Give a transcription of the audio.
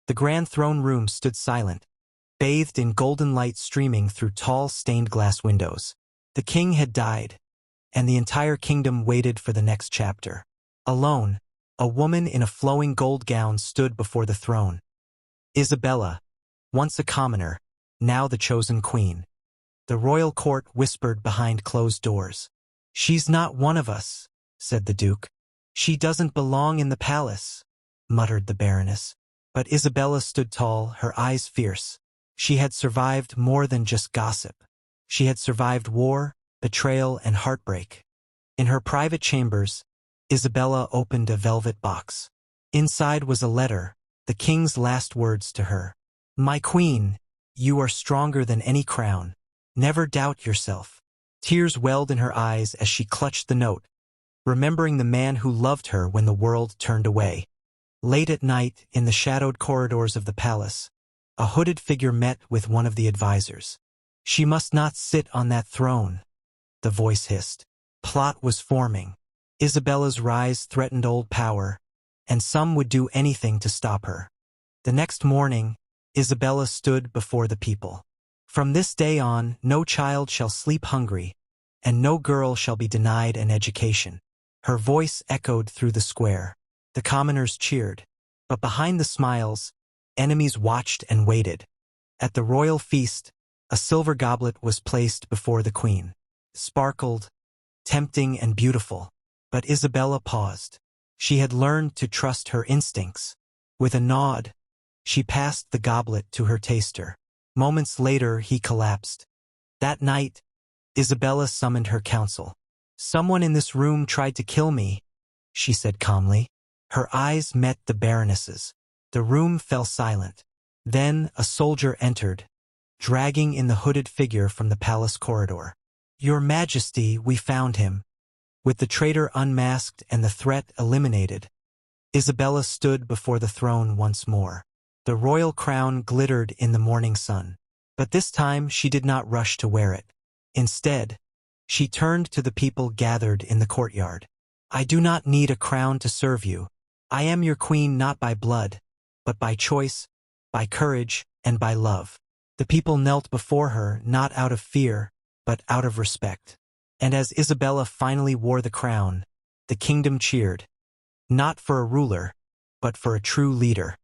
The grand throne room stood silent, bathed in golden light streaming through tall stained-glass windows. The king had died, and the entire kingdom waited for the next chapter. Alone, a woman in a flowing gold gown stood before the throne. Isabella, once a commoner, now the chosen queen. The royal court whispered behind closed doors. "She's not one of us," said the duke. "She doesn't belong in the palace," muttered the baroness. But Isabella stood tall, her eyes fierce. She had survived more than just gossip. She had survived war, betrayal, and heartbreak. In her private chambers, Isabella opened a velvet box. Inside was a letter, the king's last words to her. "My queen, you are stronger than any crown. Never doubt yourself." Tears welled in her eyes as she clutched the note, remembering the man who loved her when the world turned away. Late at night, in the shadowed corridors of the palace, a hooded figure met with one of the advisors. "She must not sit on that throne," the voice hissed. Plot was forming. Isabella's rise threatened old power, and some would do anything to stop her. The next morning, Isabella stood before the people. "From this day on, no child shall sleep hungry, and no girl shall be denied an education." Her voice echoed through the square. The commoners cheered, but behind the smiles, enemies watched and waited. At the royal feast, a silver goblet was placed before the queen. It sparkled, tempting and beautiful, but Isabella paused. She had learned to trust her instincts. With a nod, she passed the goblet to her taster. Moments later, he collapsed. That night, Isabella summoned her council. "Someone in this room tried to kill me," she said calmly. Her eyes met the baroness's. The room fell silent. Then a soldier entered, dragging in the hooded figure from the palace corridor. "Your Majesty, we found him." With the traitor unmasked and the threat eliminated, Isabella stood before the throne once more. The royal crown glittered in the morning sun. But this time she did not rush to wear it. Instead, she turned to the people gathered in the courtyard. "I do not need a crown to serve you. I am your queen not by blood, but by choice, by courage, and by love." The people knelt before her not out of fear, but out of respect. And as Isabella finally wore the crown, the kingdom cheered, not for a ruler, but for a true leader.